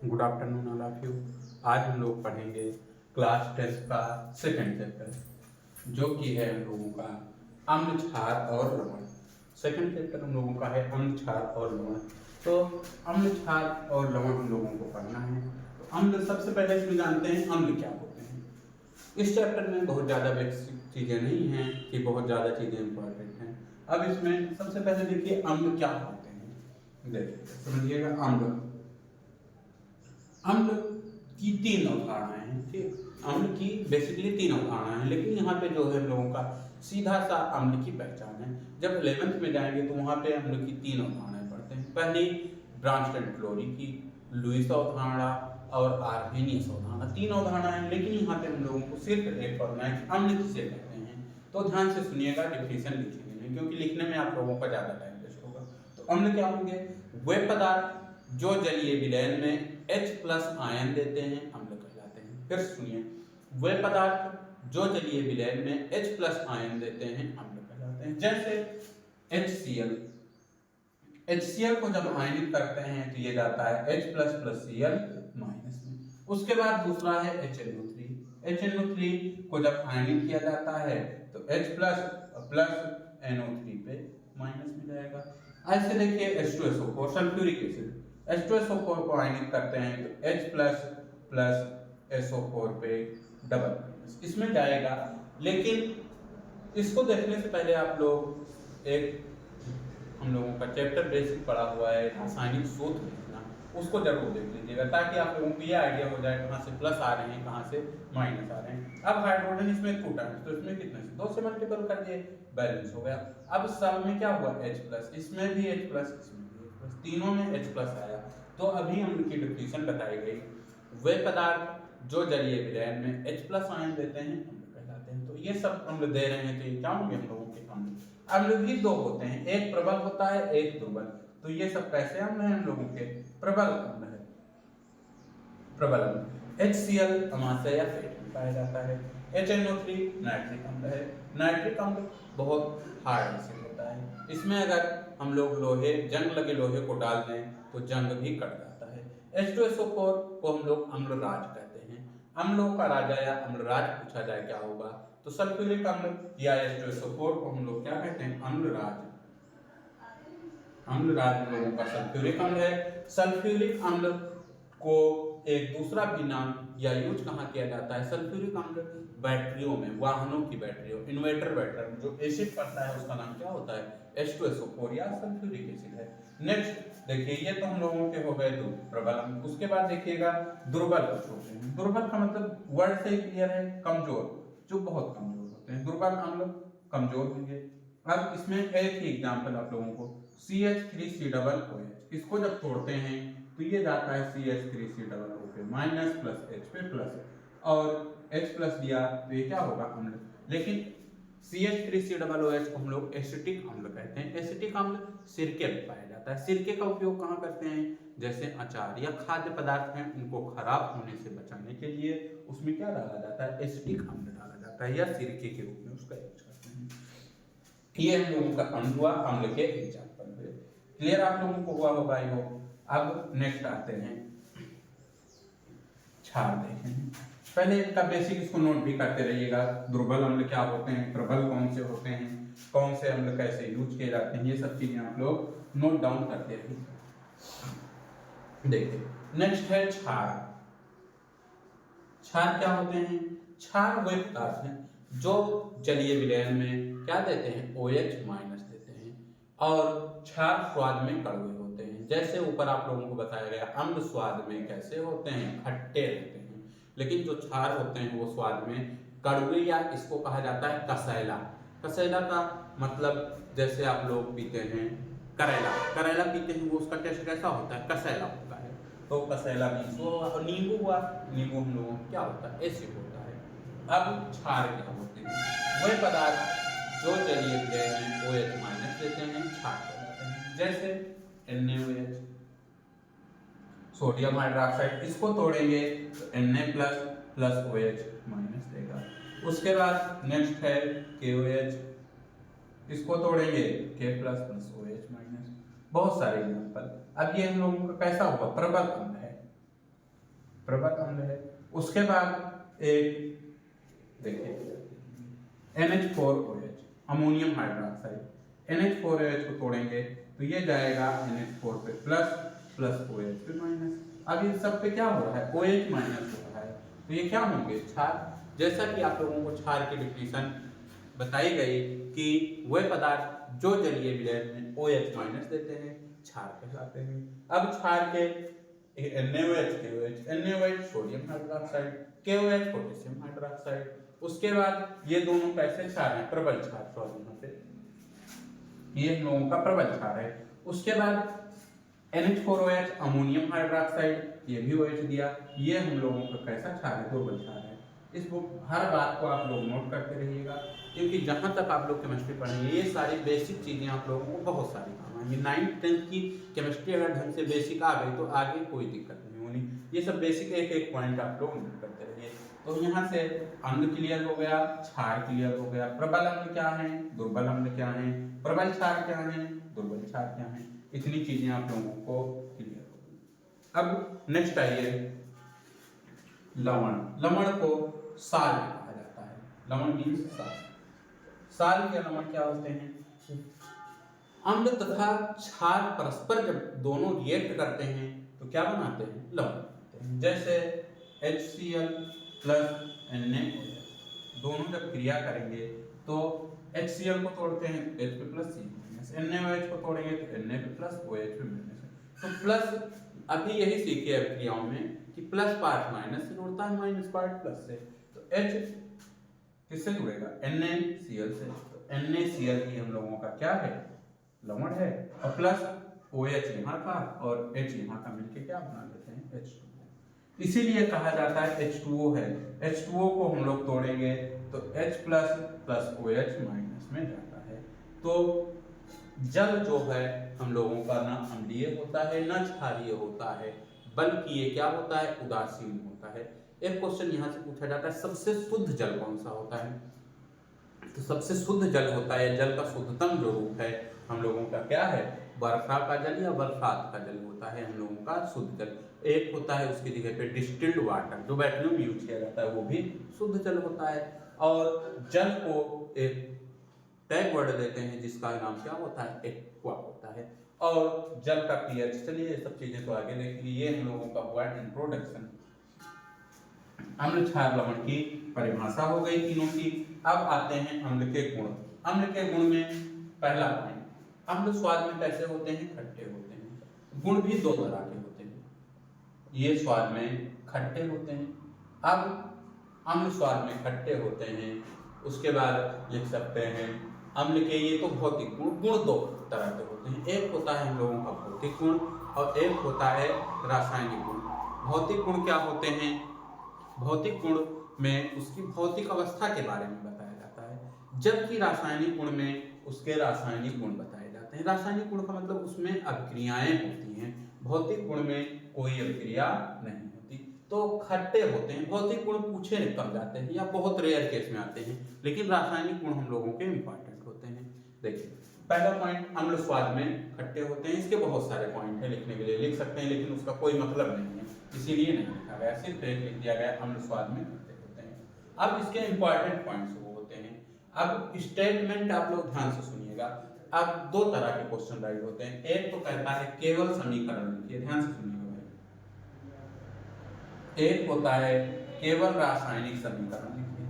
Good afternoon all of you. आज हम लोग पढ़ेंगे क्लास 10 का सेकंड चैप्टर जो कि है हम लोगों का अम्ल क्षार और लवण। सेकंड चैप्टर हम लोगों का है अम्ल क्षार और लवण। तो अम्ल क्षार और लवण हम लोगों को पढ़ना है। तो अम्ल सबसे पहले इसमें जानते हैं अम्ल क्या होते हैं। इस चैप्टर में बहुत ज़्यादा बेसिक चीज़ें नहीं हैं कि बहुत ज़्यादा चीज़ें इंपॉर्टेंट हैं। अब इसमें सबसे पहले देखिए अम्ल क्या होते हैं। देखिए समझिएगा, अम्ल की तीन अवधारणाएं हैं। ठीक, अम्ल की बेसिकली तीन अवधारणाएं हैं, लेकिन यहाँ पे जो है हम लोगों का सीधा सा अम्ल की पहचान है। जब 11th में जाएंगे तो वहाँ पे अम्ल की तीन अवधारणाएं पढ़ते हैं। पहली ब्रांचटेड क्लोरी की, लुईस अवधारणा और आर्हेनियस अवधारणा, तीन अवधारणा है। लेकिन यहाँ पे हम लोगों को सिर्फ एक पढ़ना है कि अम्ल किसे कहते हैं। तो ध्यान से सुनिएगा, डिफिनेशन लिखेंगे नहीं क्योंकि लिखने में आप लोगों का ज़्यादा टाइम वेस्ट होगा। तो अम्ल क्या होंगे? वे पदार्थ जो जलीय विलयन में H+ आयन देते हैं अम्ल कहलाते हैं। फिर सुनिए, वे पदार्थ जो जलीय विलयन में H+ आयन देते हैं अम्ल कहलाते हैं। जैसे HCl, HCl को जब आयनित करते हैं तो ये जाता है H++ Cl माइनस में। उसके बाद दूसरा है HNO3, HNO3 को जब आयनित किया जाता है तो H+ NO3 पे माइनस में जाएगा। ऐसे देखिए H2SO4 सल्फ्यूरिक एसिड, H2SO4 को आयनित करते हैं तो H++ SO4 पे डबल माइनस इसमें जाएगा। लेकिन इसको देखने से पहले आप लोग एक हम लोगों का चैप्टर बेसिक पढ़ा हुआ है रासायनिक सूत्र लिखना, उसको जरूर देख लीजिएगा ताकि आप लोगों को ये आइडिया हो जाए कहाँ से प्लस आ रहे हैं कहाँ से माइनस आ रहे हैं। अब हाइड्रोजन इसमें 2 टाइम्स, तो इसमें कितने से 2 से मल्टीपल कर दिए, बैलेंस हो गया। अब सब में क्या हुआ H+, इसमें भी H+, इसमें भी H+, तीनों में H+ आया। तो अभी हम उनकी डिफिनेशन बताई गई, वे पदार्थ जो जलीय विलयन में H+ आयन देते हैं अम्ल कहलाते हैं। तो ये सब अम्ल दे रहे हैं तो ये क्या होंगे हम लोगों के अम्ल। अम्ल भी दो होते हैं, एक प्रबल होता है एक दुर्बल। तो ये सब कैसे अम्ल हैं हम लोगों के? प्रबल अम्ल है। प्रबल अम्ल HCl अमाशय या फेट में पाया जाता है। HNO3 नाइट्रिक अम्ल है। नाइट्रिक अम्ल बहुत हार्ड एसिड होता है, इसमें अगर हम लोग लोहे जंग लगे लोहे को डाल दें तो जंग भी कट जाता है। H2SO4 को हम लोग अम्लराज कहते हैं। अम्लों का राजा या अम्लराज पूछा जाए क्या होगा तो सल्फ्यूरिक अम्ल या H2SO4 को हम लोग क्या कहते हैं? अम्लराज। अम्लराज हम लोगों का सल्फ्यूरिक अम्ल है। सल्फ्यूरिक अम्ल को एक दूसरा भी नाम या यूज कहाँ किया जाता है? सल्फ्यूरिक अम्ल बैटरियों में, वाहनों की बैटरियों, इन्वर्टर बैटरी में जो एसिड पड़ता है उसका नाम क्या होता है? H2SO4 या सल्फ्यूरिक एसिड है। नेक्स्ट देखिए, ये तो हम लोगों के हो गए दो प्रबल अम्ल। उसके बाद देखिएगा दुर्बल कुछ होते हैं। दुर्बल का मतलब वर्ड से ही क्लियर है, कमजोर, जो बहुत कमजोर होते हैं। दुर्बल अम्ल कमजोर होंगे। अब इसमें एक ही एग्जाम्पल आप लोगों को, CH3COOH, इसको जब तोड़ते हैं तो ये जाता है CH3COO पे माइनस प्लस H पे प्लस, और H+ दिया तो ये क्या होगा? अम्ल। लेकिन CH3COOH को हम लोग एसिटिक अम्ल कहते हैं। एसिटिक अम्ल सिरके में पाया जाता है। सिरके का उपयोग कहाँ करते हैं? जैसे अचार या खाद्य पदार्थ हैं उनको खराब होने से बचाने के लिए उसमें क्या डाला जाता है? एसिटिक अम्ल डाला जाता है या सिरके के रूप में उसका यूज करते हैं। ये हम लोगों का अम्ल हुआ, अम्ल के एग्जाम्पल हुए। क्लियर आप लोगों को हुआ होगा? I hope. अब नेक्स्ट आते हैं क्षार देखें। पहले इसका बेसिक इसको नोट भी करते रहिएगा। दुर्बल अम्ल क्या होते हैं, प्रबल कौन से होते हैं, कौन से अम्ल कैसे यूज किए जाते हैं, ये सब चीजें आप लोग नोट डाउन करते रहिए। देखिए नेक्स्ट है क्षार। क्षार क्या होते हैं? क्षार वे पदार्थ हैं जो जलीय विलयन में क्या देते हैं? OH- देते हैं। और क्षार स्वाद में कड़वे होते हैं। जैसे ऊपर आप लोगों को बताया गया, अम्ल स्वाद में कैसे होते हैं? खट्टे होते हैं। लेकिन जो क्षार होते हैं वो स्वाद में कड़वे, या इसको कहा जाता है कसैला। कसैला का मतलब जैसे आप लोग पीते हैं करेला, करेला पीते हैं वो उसका टेस्ट कैसा होता है? कसैला होता है। तो कसैला मीन्स वो, और नींबू हुआ, नींबू हम लोगों को क्या होता है? एसिड होता है। अब क्षार क्या होते हैं? वे पदार्थ जो जलीय विलयन में OH- देते हैं क्षार कहलाते हैं। जैसे NaOH, सोडियम हाइड्रोक्साइड, इसको तोड़ेंगे तो Na++ OH- देगा। उसके बाद नेक्स्ट है KOH, इसको तोड़ेंगे K++ OH-। बहुत सारे एग्जाम्पल। अब ये हम लोगों का कैसा हुआ? प्रबल अम्ल है। प्रबल अम्ल है। उसके बाद एक देखिए NH4OH अमोनियम हाइड्रोक्साइड, NH4OH को तोड़ेंगे तो ये जाएगा NH4 पे प्लस प्लस OH पे माइनस। अब इन सब पे क्या हो रहा है, OH माइनस हो रहा है, तो ये क्या होंगे, क्षार। जैसा कि आप लोगों को क्षार की डिफिनीशन बताई गई कि वे पदार्थ जो जलीय विलयन में OH माइनस देते हैं क्षार कहलाते हैं। अब क्षार के NaOH, KOH, NaOH sodium hydroxide, KOH potassium hydroxide. उसके बाद ये दोनों कैसे क्षार हैं, प्रबल क्षार, सॉरी यहाँ पे ये हम लोगों का प्रबल क्षार है। उसके बाद NH4OH अमोनियम हाइड्रोक्साइड, ये भी OH दिया, ये हम लोगों का कैसा क्षार है, दुर्बल क्षार है। इस हर बात को आप लोग नोट करते रहिएगा, क्योंकि जहाँ तक आप लोग केमिस्ट्री पढ़ेंगे ये सारी बेसिक चीज़ें आप लोगों को बहुत सारी काम आएंगी। 9th 10th की केमिस्ट्री अगर ढंग से बेसिक आ गई तो आगे कोई दिक्कत नहीं होनी। ये सब बेसिक एक एक पॉइंट आप लोग नोट करते रहिए। तो यहाँ से अम्ल क्लियर हो गया, क्षार क्लियर हो गया, प्रबल अम्ल क्या है, दुर्बल अम्ल क्या है, प्रबल क्षार क्या है, दुर्बल क्षार क्या है, इतनी चीजें आप लोगों को क्लियर हो गई। अब नेक्स्ट आइए लवण। लवण को साल कहा जाता है, लवण मीन्स साल। साल के लवण क्या होते हैं, अम्ल तथा क्षार परस्पर जब दोनों रिएक्ट करते हैं तो क्या बनाते हैं, लवण बनाते हैं। जैसे HCl प्लस NaOH दोनों जब क्रिया करेंगे तो HCl को तोड़ते हैं तो H पे प्लस C, NaOH को तोड़ेंगे तो Na पे प्लस OH पे माइनस। तो प्लस अभी यही सीखे अब क्रियाओं में कि प्लस पार्ट माइनस से जुड़ता है, माइनस पार्ट प्लस से। तो H किससे जुड़ेगा, NaCl से। तो NaCl ही हम लोगों का क्या है, लवण है। और प्लस OH यहाँ का और H यहाँ का मिलके क्या बना लेते हैं, H2। इसीलिए कहा जाता है H2O है। H2O को हम लोग तोड़ेंगे तो H plus plus OH minus में जाता है। तो जल जो है हम लोगों का ना अम्लीय होता है ना क्षारीय होता है, बल्कि ये क्या होता है, उदासीन होता है। एक क्वेश्चन यहाँ से पूछा जाता है सबसे शुद्ध जल कौन सा होता है, तो सबसे शुद्ध जल होता है, जल का शुद्धतम जो रूप है हम लोगों का क्या है, वर्षा का जल या बरसात का जल होता है हम लोगों का शुद्ध जल। एक होता है उसकी जगह पे डिस्टिल्ड वाटर जो बैटरी में यूज किया जाता है वो भी शुद्ध जल होता है। और जल को एक टैग वर्ड देते हैं जिसका नाम क्या होता है, एक्वा होता है। और जल का पीएच, चलिए ये सब चीजें तो आगे देखेंगे, ये हम लोगों का हुआ इंट्रोडक्शन। अम्ल क्षार लवण की परिभाषा हो गई तीनों की। अब आते हैं अम्ल के गुण। अम्ल के गुण में पहला पॉइंट, अम्ल स्वाद में कैसे होते हैं, खट्टे होते हैं। गुण भी दो तरह के होते हैं, ये स्वाद में खट्टे होते हैं। अब अम्ल स्वाद में खट्टे होते हैं, उसके बाद लिख सकते हैं अम्ल के ये तो भौतिक गुण, गुण दो तरह के होते हैं। एक होता है हम लोगों का भौतिक गुण और एक होता है रासायनिक गुण। भौतिक गुण क्या होते हैं, भौतिक गुण में उसकी भौतिक अवस्था के बारे में बताया जाता है, जबकि रासायनिक गुण में उसके रासायनिक गुण बताए जाते हैं। रासायनिक गुण का मतलब उसमें अभिक्रियाएं होती हैं, भौतिक गुण में कोई अभिक्रिया नहीं होती। तो खट्टे होते हैं, भौतिक गुण पूछे कम जाते हैं या बहुत रेयर केस में आते हैं, लेकिन रासायनिक गुण हम लोगों के इंपॉर्टेंट होते हैं। देखिए पहला पॉइंट, अम्ल स्वाद में खट्टे होते हैं। इसके बहुत सारे पॉइंट हैं, लिखने के लिए लिख सकते हैं लेकिन उसका कोई मतलब नहीं है, इसीलिए नहीं लिखा गया, सिर्फ एक लिख दिया गया अम्ल स्वाद में खट्टे होते हैं। अब इसके इंपॉर्टेंट पॉइंट्स वो होते हैं। अब स्टेटमेंट आप लोग ध्यान से सुनिएगा। अब दो तरह के क्वेश्चन राइट होते हैं, एक तो कहता है केवल समीकरण लिखिए, ध्यान से सुनिएगा भाई। एक होता है केवल रासायनिक समीकरण लिखिए,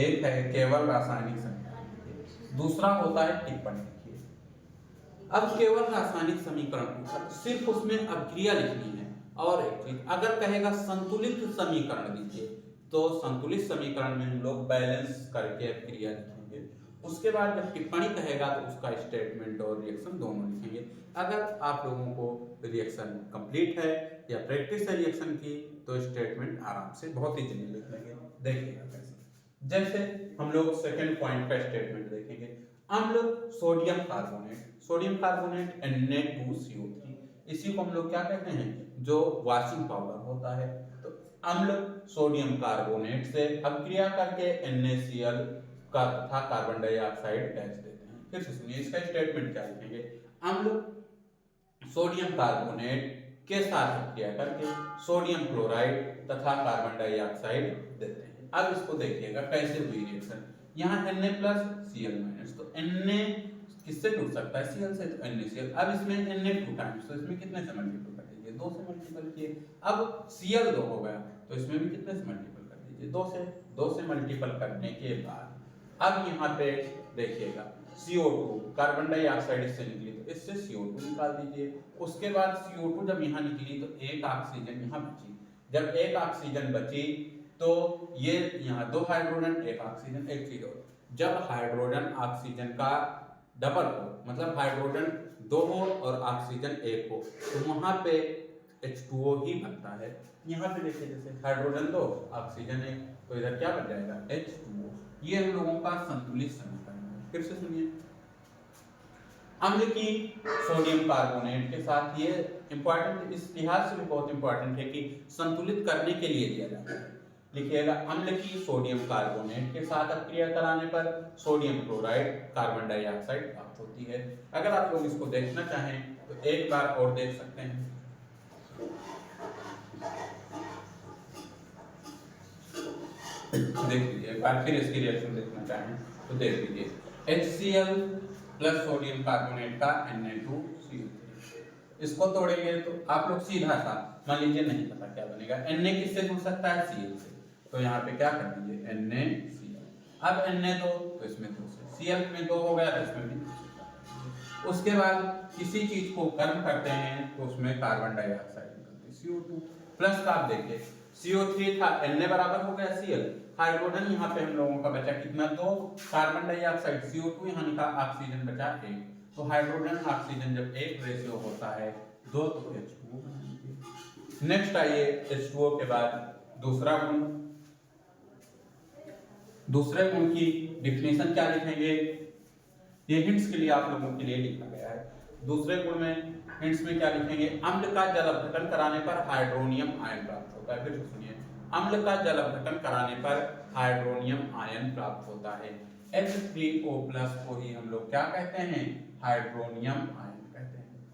एक है केवल रासायनिक समीकरण लिखिए, दूसरा होता है टिप्पणी लिखिए। अब केवल रासायनिक समीकरण पूछा, सिर्फ उसमें अभिक्रिया लिखनी है। और एक चीज अगर कहेगा संतुलित समीकरण लिखिए तो संतुलित समीकरण में हम लोग बैलेंस करके अभिक्रिया लिखेंगे। उसके बाद जब टिप्पणी कहेगा तो उसका स्टेटमेंट और रिएक्शन दोनों लिखेंगे। अगर आप लोगों को रिएक्शन कंप्लीट है या प्रैक्टिस है रिएक्शन की तो स्टेटमेंट आराम से बहुत ही जल्दी लिख लेंगे। देखिएगा कैसे, जैसे हम लोग सेकंड पॉइंट का स्टेटमेंट देखेंगे। अम्ल sodium carbonate, sodium carbonate Na2CO3, इसी को हम लोग क्या कहते हैं, जो वॉशिंग पाउडर होता है। तो अम्ल सोडियम कार्बोनेट से अभिक्रिया करके NaCl का तथा कार्बन डाइऑक्साइड गैस देते हैं। फिर से सुनिए इसका स्टेटमेंट क्या लिखेंगे, अम्ल सोडियम कार्बोनेट के साथ क्रिया करके सोडियम क्लोराइड तथा कार्बन डाइऑक्साइड देते हैं। अब इसको देखिएगा कैसे हुई रिएक्शन। यहाँ Na प्लस Cl माइनस, तो Na किससे जुड़ सकता है? Cl से, तो NaCl। अब इसमें Na 2 टाइम्स, तो इसमें कितने से मल्टीपल कर दीजिए? 2 से मल्टीपल किए। अब Cl 2 हो गया, तो इसमें भी कितने से मल्टीपल कर दीजिए? 2 से मल्टीपल करने के बाद अब यहाँ पे देखिएगा CO2 कार्बन डाइऑक्साइड इससे निकली, तो इससे CO2 निकाल दीजिए। उसके बाद CO2 जब यहाँ निकली तो एक ऑक्सीजन यहाँ बची। जब एक ऑक्सीजन बची तो ये यहाँ 2 हाइड्रोजन, एक ऑक्सीजन, एक चीज और। जब हाइड्रोजन ऑक्सीजन का डबल हो, मतलब हाइड्रोजन 2 हो और ऑक्सीजन 1 हो, तो वहां पे H2O ही बनता है। यहाँ पे देखिए जैसे हाइड्रोजन 2 ऑक्सीजन 1, तो इधर क्या बन जाएगा? H2O। ये हम लोगों का संतुलित समीकरण है। फिर से सुनिए, अम्ल की सोडियम कार्बोनेट के साथ, ये इंपॉर्टेंट, इस लिहाज से भी बहुत इंपॉर्टेंट है कि संतुलित करने के लिए दिया जाता है। लिखिएगा अम्ल की सोडियम कार्बोनेट के साथ अपक्रिया कराने पर सोडियम क्लोराइड कार्बन डाइऑक्साइड प्राप्त होती है। अगर आप लोग इसको देखना चाहें तो एक बार और देख सकते हैं। देख लीजिए एक बार, फिर इसकी रिएक्शन देखना चाहें तो देख लीजिए। HCl प्लस सोडियम कार्बोनेट का Na2CO3, इसको तोड़ेंगे तो आप लोग सीधा सा मान लीजिए, नहीं पता क्या बनेगा। Na किससे जुड़ सकता है? Cl से, तो यहाँ पे क्या कर दीजिए? NaCl। अब Na2 तो इसमें 2 से, Cl में 2 हो गया तो इसमें भी 2 से। उसके बाद किसी चीज को गर्म करते हैं तो उसमें कार्बन डाइऑक्साइड निकलती है CO2 प्लस का। आप देखिए CO3 था, Na बराबर हो गया Cl, हाइड्रोजन यहाँ पे हम लोगों का बचा कितना? 2, कार्बन डाइऑक्साइड CO2 यहाँ निकला, ऑक्सीजन बचा 1। तो हाइड्रोजन ऑक्सीजन जब 1 रेशियो होता है 2, तो H2O बना लीजिए। नेक्स्ट आइए H2O के बाद दूसरा गुण। दूसरे गुण की डिफिनेशन क्या लिखेंगे? ये हिंट्स के लिए आप लोगों के लिए लिखा गया है। दूसरे गुण में हिंट्स में क्या लिखेंगे? अम्ल का जल अपघटन कराने पर हाइड्रोनियम आयन प्राप्त होता है। फिर से सुनिए, अम्ल का जल अपघटन कराने पर हाइड्रोनियम आयन प्राप्त होता है। H3O प्लस को ही हम लोग क्या कहते हैं? हाइड्रोनियम आयन कहते हैं।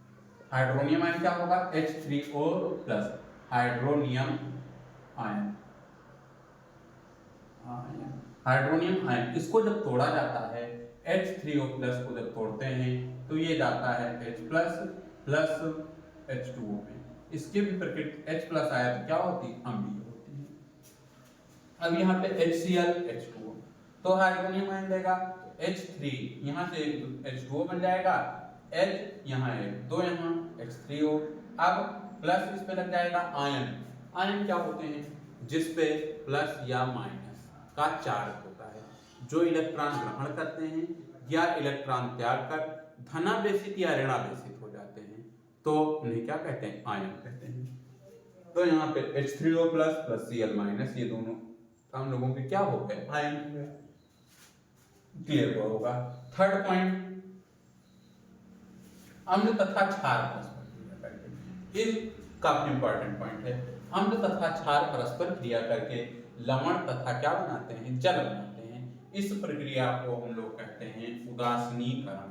हाइड्रोनियम आयन क्या होगा? H3O plus hydronium ion. Hydronium ion, इसको जब तोड़ा जाता है H3O प्लस को जब तोड़ते हैं तो ये जाता है H प्लस प्लस H2O में। इसके भी प्रकृति H प्लस आया तो क्या होती? अम्लीय होती है। अब यहाँ पे HCl H2O, तो हाइड्रोनियम आयन देगा H3, यहाँ से H2O बन जाएगा, H यहाँ है 2, यहाँ H3O। अब प्लस इस पे लग जाएगा आयन। आयन क्या होते हैं? जिसपे प्लस या माइनस का चार्ज होता है, जो इलेक्ट्रॉन ग्रहण करते हैं या इलेक्ट्रॉन त्याग कर धनावेशित या ऋणावेशित हो जाते हैं, तो उन्हें क्या कहते हैं? आयन कहते हैं। तो यहाँ पे H3O plus plus Cl minus, ये दोनों हम लोगों के क्या हो गए? आयन हो गए। क्लियर होगा। थर्ड पॉइंट, अम्ल तथा क्षार परस्पर क्रिया करके, ये काफी इंपॉर्टेंट पॉइंट है। अम्ल तथा क्षार परस्पर क्रिया करके लवण तथा क्या बनाते हैं? जल बनाते हैं। इस प्रक्रिया को हम लोग कहते हैं उदासीनीकरण।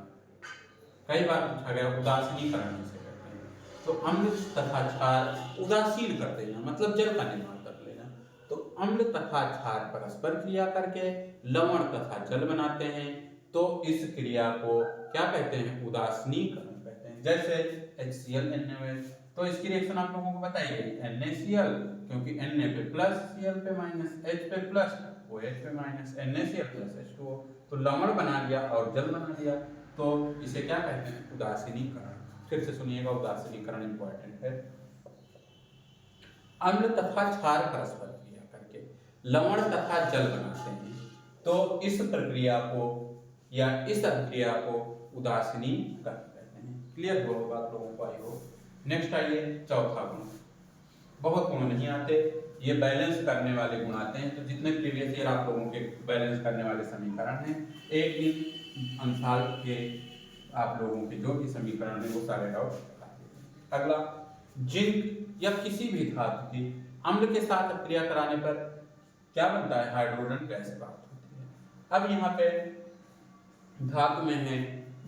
कई बार पूछा गया उदासीनीकरण किसे कहते हैं? तो अम्ल तथा क्षार उदासीन कर देना, मतलब जल का निर्माण कर लेना। तो अम्ल तथा क्षार परस्पर क्रिया करके लवण तथा जल बनाते हैं, तो इस क्रिया को क्या कहते हैं? उदासीनीकरण कहते हैं। जैसे HCl NaOH, तो इसकी रिएक्शन आप लोगों को बताई गई NaCl, क्योंकि Na पे प्लस Cl पे माइनस, H पे प्लस OH पे माइनस, NaCl प्लस H2O, तो लवण बना दिया और जल बना दिया। तो इसे क्या कहते हैं? उदासीनीकरण। फिर से सुनिएगा, उदासीनीकरण इंपॉर्टेंट है। अम्ल तथा क्षार परस्पर क्रिया करके लवण तथा जल बनाते हैं, तो इस प्रक्रिया को या इस अभिक्रिया को उदासीनीकरण कहते हैं। क्लियर होगा आप लोगों को, आई हो। नेक्स्ट आइए चौथा गुण। बहुत गुण नहीं आते, ये बैलेंस करने वाले गुण आते हैं। तो जितने प्रीवियस ईयर आप लोगों के बैलेंस करने वाले समीकरण हैं, एक ही अंशाल के आप लोगों के जो भी समीकरण है वो सारे डाउट। अगला, जिंक या किसी भी धातु की अम्ल के साथ क्रिया कराने पर क्या बनता है? हाइड्रोजन गैस प्राप्त होती है। अब यहाँ पे धातु में है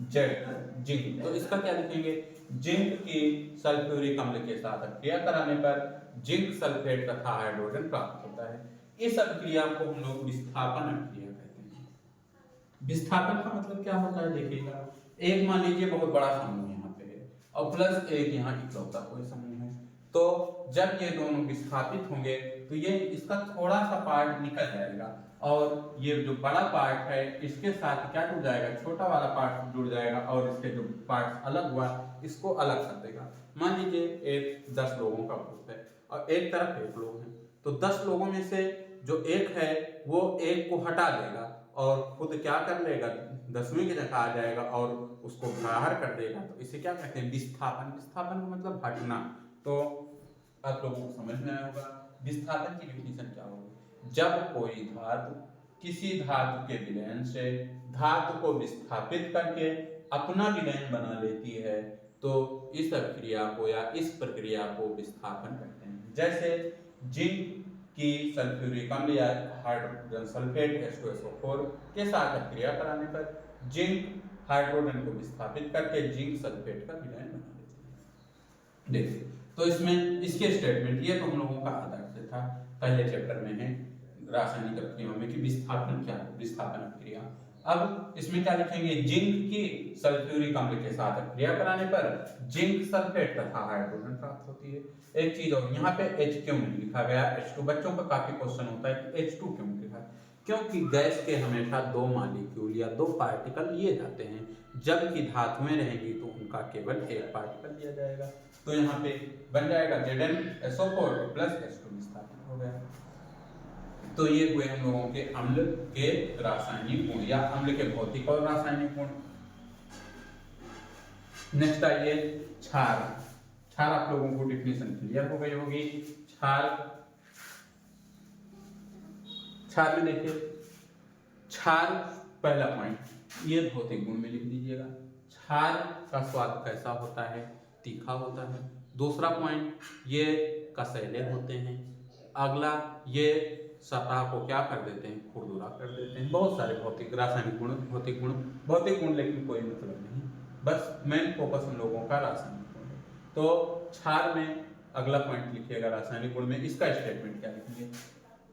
जेड जिंक, तो इसका क्या लिखेंगे, जिंक की सल्फ्यूरिक अम्ल के साथ अभिक्रिया कराने पर जिंक सल्फेट तथा हाइड्रोजन प्राप्त होता है। इस अभिक्रिया को हम लोग विस्थापन अभिक्रिया कहते हैं। विस्थापन का मतलब क्या होता है, देखिएगा, एक मान लीजिए बहुत बड़ा समूह यहाँ पे है और प्लस एक यहाँ इकलौता कोई समूह है, तो जब ये दोनों विस्थापित होंगे तो ये इसका थोड़ा सा पार्ट निकल जाएगा और ये जो बड़ा पार्ट है इसके साथ क्या जुड़ जाएगा, छोटा वाला पार्ट जुड़ जाएगा और इसके जो पार्ट अलग हुआ इसको अलग कर देगा। मान लीजिए एक 10 लोगों का ग्रुप है और एक तरफ 1 लोग हैं, तो 10 लोगों में से जो एक है वो एक को हटा देगा और खुद क्या कर लेगा, 10वीं की जगह आ जाएगा और उसको बाहर कर देगा, तो इसे क्या कहते हैं, विस्थापन। विस्थापन का मतलब हटना। तो आप लोगों को समझ में आया होगा विस्थापन की डेफिनेशन क्या होगी, जब कोई धातु किसी धातु के विलयन से धातु को विस्थापित करके अपना विलयन बना लेती है तो इस अभिक्रिया को या इस प्रक्रिया को विस्थापन कहते हैं। जैसे जिंक की सल्फ्यूरिक अम्ल या हाइड्रोजन सल्फेट H2SO4 के साथ अभिक्रिया कराने पर जिंक हाइड्रोजन को विस्थापित करके जिंक सल्फेट का विलयन बना लेती है। देखिए, तो इसमें इसके स्टेटमेंट ये तो हम लोगों का आदर्श था, पहले चैप्टर में है रासायनिक अभिक्रियाओं में कि विस्थापन क्या है, विस्थापन अभिक्रिया। अब इसमें क्या लिखेंगे, जिंक की सल्फ्यूरिक अम्ल के साथ अभिक्रिया कराने पर जिंक सल्फेट तथा हाइड्रोजन प्राप्त होती है। एक चीज और, यहाँ पे H क्यों नहीं लिखा गया, H2। बच्चों का काफी क्वेश्चन होता है कि H2 क्यों लिखा है, क्योंकि गैस के हमेशा 2 मॉलिक्यूल या 2 पार्टिकल लिए जाते हैं, जबकि धातुएं रहेंगी तो उनका केवल 1 पार्टिकल लिया जाएगा। तो यहाँ पे बन जाएगा ZnSO4 प्लस H2 विस्थापन हो गया। तो ये हुए हम लोगों के अम्ल के रासायनिक गुण या अम्ल के भौतिक और रासायनिक गुण। नेक्स्ट आइए क्षार। क्षार आप लोगों को डेफिनेशन क्लियर हो गई होगी। क्षार में देखिए, क्षार पहला पॉइंट ये भौतिक गुण में लिख दीजिएगा, क्षार का स्वाद कैसा होता है, तीखा होता है। दूसरा पॉइंट ये कसैले होते हैं। अगला ये सतह को क्या कर देते हैं, खुरदुरा कर देते हैं। बहुत सारे भौतिक रासायनिक गुण, भौतिक गुण लेकिन कोई मतलब नहीं, बस मेन फोकस हम लोगों का रासायनिक गुण है। तो क्षार में अगला पॉइंट लिखिएगा रासायनिक गुण में, इसका स्टेटमेंट क्या लिखेंगे,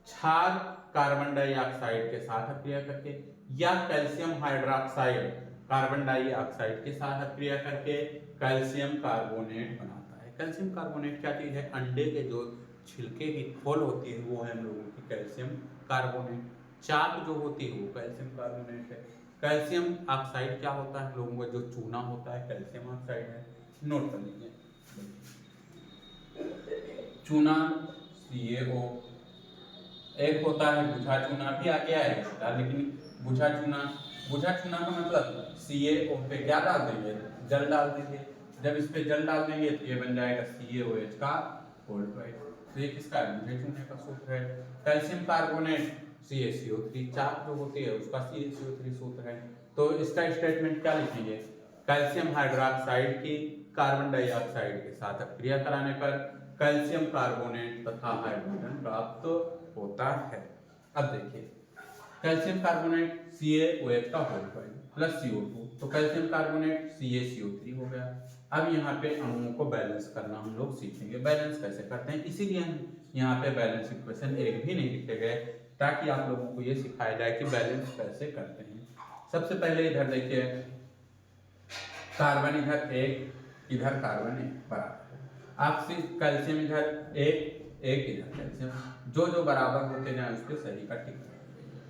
क्षार कार्बन डाइऑक्साइड के साथ अभिक्रिया करके या कैल्शियम हाइड्रोक्साइड कार्बन डाइऑक्साइड के साथ अभिक्रिया करके कैल्शियम कार्बोनेट बनाता है। कैल्शियम कार्बोनेट क्या चीज है, अंडे के जो छिलके की खोल होती है वो है हम लोगों की कैल्शियम कार्बोनेट। चाक जो होती है वो कैल्शियम कार्बोनेट है। कैल्शियम ऑक्साइड क्या होता है, हम लोगों का जो चूना होता है कैल्शियम ऑक्साइड है। नोट कर लीजिए, चूना CaO, एक होता है बुझा चूना, भी आ गया है इसका, लेकिन बुझा चूना का मतलब CaO पे क्या डाल देंगे, जल डाल देंगे। जब इस पे जल डाल देंगे तो ये बन जाएगा CaOH का क्लोराइड। तो ये किसका है, बुझे चूने का सूत्र है। कैल्शियम कार्बोनेट CaCO3, चाक जो होती है उसका CaCO3 सूत्र है। तो इसका स्टेटमेंट क्या लिखेंगे, कैल्शियम हाइड्रोक्साइड की कार्बन डाइऑक्साइड के साथ अभिक्रिया कराने पर कैल्शियम कार्बोनेट तथा हाइड्रोजन प्राप्त होता है। अब देखिए, कैल्शियम कार्बोनेट CaOH का होल प्लस CO2, तो कैल्शियम कार्बोनेट CaCO3 हो गया। अब यहाँ पे अणुओं को बैलेंस करना हम लोग सीखेंगे, बैलेंस कैसे करते हैं, इसीलिए हम यहाँ पे बैलेंस इक्वेशन एक भी नहीं लिखे गए, ताकि आप लोगों को ये सिखाया जाए कि बैलेंस कैसे करते हैं। सबसे पहले इधर देखिए, कार्बन इधर 1, इधर कार्बन 1 बराबर है, आपसे कैल्शियम इधर 1 इधर कैल्शियम, जो बराबर होते जाए उसके सही का टिक।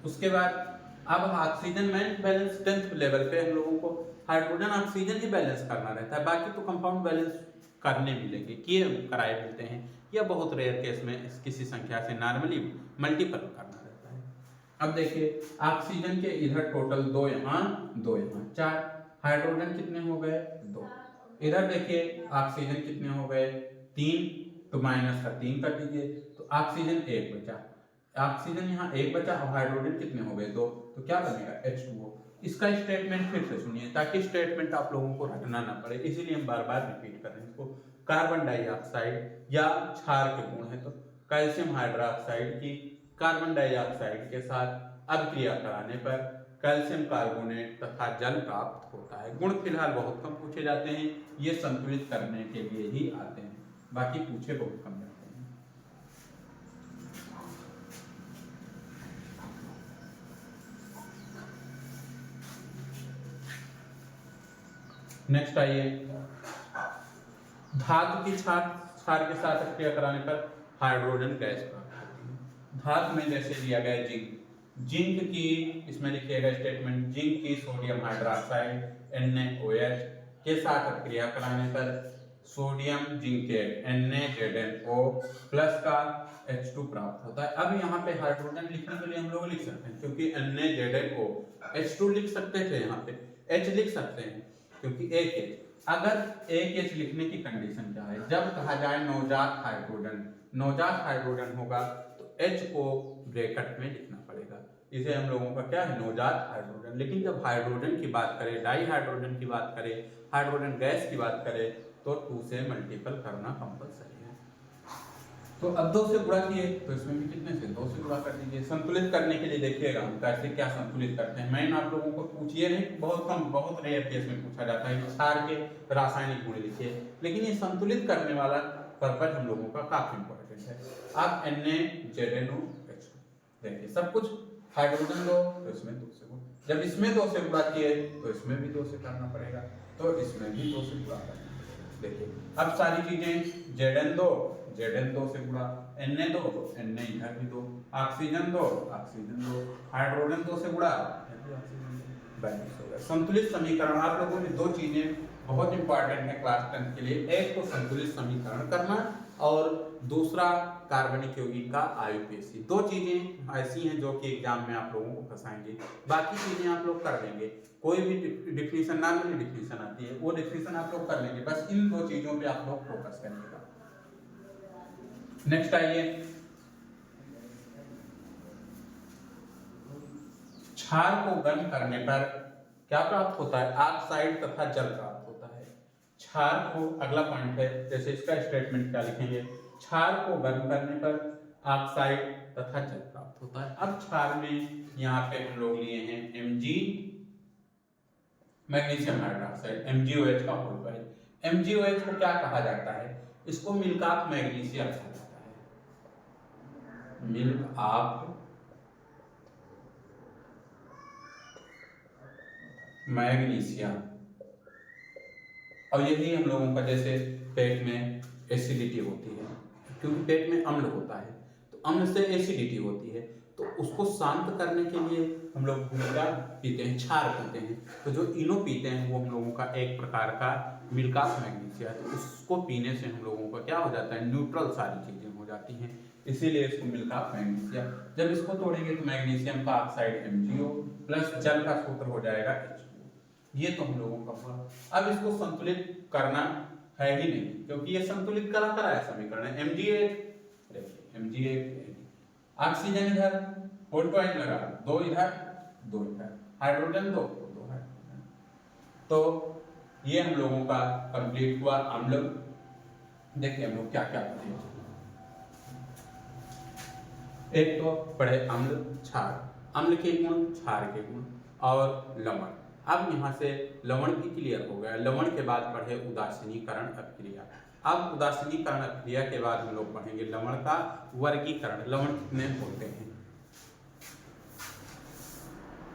उसके बाद अब ऑक्सीजन में बैलेंस 10th लेवल पे हम लोगों को हाइड्रोजन ऑक्सीजन ही बैलेंस करना रहता है, बाकी तो कंपाउंड बैलेंस करने मिलेंगे, किए कराए मिलते हैं, या बहुत रेयर केस में किसी संख्या से नॉर्मली मल्टीपल करना रहता है। अब देखिए, ऑक्सीजन के इधर टोटल 2 यहाँ 2 यहाँ 4, हाइड्रोजन कितने हो गए 2। इधर देखिए ऑक्सीजन कितने हो गए 3, तो माइनस का 3 कर दीजिए, तो ऑक्सीजन 1 बचा। ऑक्सीजन यहाँ 1 बचा और हाइड्रोजन कितने हो गए 2, तो क्या बनेगा H2O। इसका स्टेटमेंट फिर से सुनिए, ताकि स्टेटमेंट आप लोगों को रटना ना पड़े, इसीलिए हम बार बार रिपीट कर रहे हैं इसको। कार्बन डाइऑक्साइड या क्षार के गुण है, तो कैल्शियम हाइड्रोक्साइड की कार्बन डाइऑक्साइड के साथ अभिक्रिया कराने पर कैल्शियम कार्बोनेट तथा जल प्राप्त होता है। गुण फिलहाल बहुत कम पूछे जाते हैं, ये संतुलित करने के लिए ही आते हैं, बाकी पूछे बहुत कम जाते हैं। नेक्स्ट आइए, धातु की क्षार के साथ क्रिया कराने पर हाइड्रोजन गैस प्राप्त होती है। धातु में जैसे दिया गया जिंक की, इसमें लिखिएगा स्टेटमेंट, जिंक की सोडियम हाइड्रोक्साइड NaOH के साथ क्रिया कराने पर सोडियम जिंकेट NaZnO प्लस का H2 प्राप्त होता है। अब यहाँ पे हाइड्रोजन लिखने के लिए हम लोग लिख सकते हैं, क्योंकि NaZnO H2 लिख सकते थे, यहाँ पे H लिख सकते हैं क्योंकि एक H। अगर एक H लिखने की कंडीशन क्या है, जब कहा जाए नवजात हाइड्रोजन होगा तो H को ब्रैकेट में लिखना पड़ेगा, इसे हम लोगों का क्या है, नवजात हाइड्रोजन। लेकिन जब हाइड्रोजन की बात करें, डाई हाइड्रोजन की बात करें, हाइड्रोजन गैस की बात करें, तो 2 से मल्टीपल करना कंपलसरी है। तो अब 2 से गुणा किए तो इसमें भी कितने से 2 से गुणा कर दीजिए। संतुलित करने के लिए देखिएगा हम कैसे क्या संतुलित करते हैं। मैंने आप लोगों को पूछिए नहीं, बहुत कम, बहुत रेयर केस में पूछा जाता है क्षार के रासायनिक गुण लिखिए, लेकिन ये संतुलित करने वाला पर्पज हम लोगों का काफी इंपॉर्टेंट है। अब NaZnOH देखिए, सब कुछ हाइड्रोजन दो तो इसमें 2 से गुणा, जब इसमें 2 से गुणा किए तो इसमें भी 2 से करना पड़ेगा, तो इसमें भी 2 से गुणा करना। देखिए अब सारी चीजें Zn2 से गुणा, Na2 Na इधर भी 2, ऑक्सीजन 2 हाइड्रोजन 2 से गुणा, बैलेंस हो गया। संतुलित समीकरण आप लोगों ने 2 चीजें बहुत इंपॉर्टेंट है क्लास 10 के लिए, एक तो संतुलित समीकरण करना और दूसरा कार्बनिक यौगिक का आयुपेशी। 2 चीजें ऐसी हैं जो कि एग्जाम में आप लोगों को फंसाएंगे, बाकी चीजें आप लोग कर लेंगे। कोई भी डिफिनीशन, नॉर्मल डिफिनीशन आती है, वो डिफिनीशन आप लोग कर लेंगे, बस इन 2 चीजों पे आप लोग फोकस करिएगा। नेक्स्ट आइए, क्षार को गर्म करने पर क्या प्राप्त होता है, ऑक्साइड तथा जल प्राप्त होता है। क्षार को, अगला पॉइंट है, जैसे इसका स्टेटमेंट क्या लिखेंगे, क्षार को गर्म करने पर ऑक्साइड तथा जल प्राप्त होता है। अब क्षार में यहाँ पे हम लोग लिए हैं Mg मैग्नीशियम हाइड्रोक्साइड, MgOH का होल पाइप। MgOH को क्या कहा जाता है, इसको मिल्क ऑफ मैग्नीशिया कहा जाता है, मिल्क ऑफ मैग्नीशिया। और यही हम लोगों का, जैसे पेट में एसिडिटी होती है, क्योंकि पेट में अम्ल होता है, तो अम्ल से एसिडिटी होती है, तो उसको शांत करने के लिए हम लोग क्या पीते हैं, क्षार पीते हैं। तो जो इनो पीते हैं वो हम लोगों का एक प्रकार का मिल्क ऑफ मैग्नीशिया, तो उसको पीने से हम लोगों का क्या हो जाता है, न्यूट्रल सारी चीजें हो जाती हैं, इसीलिए इसको मिल्क ऑफ मैग्नीशिया। जब इसको तोड़ेंगे तो मैग्नीशियम का ऑक्साइड MgO प्लस जल का सूत्र हो जाएगा H2। ये तो हम लोगों का हुआ। अब इसको संतुलित करना है ही नहीं, क्योंकि ये संतुलित करा है समीकरण है। Mg8 ऑक्सीजन इधर, होल पॉइंट लगा, 2 इधर 2 इधर, हाइड्रोजन 2 हाइड्रोजन। तो ये हम लोगों का कंप्लीट हुआ अम्ल। देखिए हम लोग क्या क्या पढ़े, एक तो पढ़े अम्ल, क्षार, अम्ल के गुण, क्षार के गुण और लवण। अब यहाँ से लवण भी क्लियर हो गया। लवण के बाद पढ़े उदासीनीकरण अभिक्रिया। अब उदासीनीकरण अभिक्रिया के बाद हम लोग पढ़ेंगे लवण का वर्गीकरण, लवण कितने होते हैं।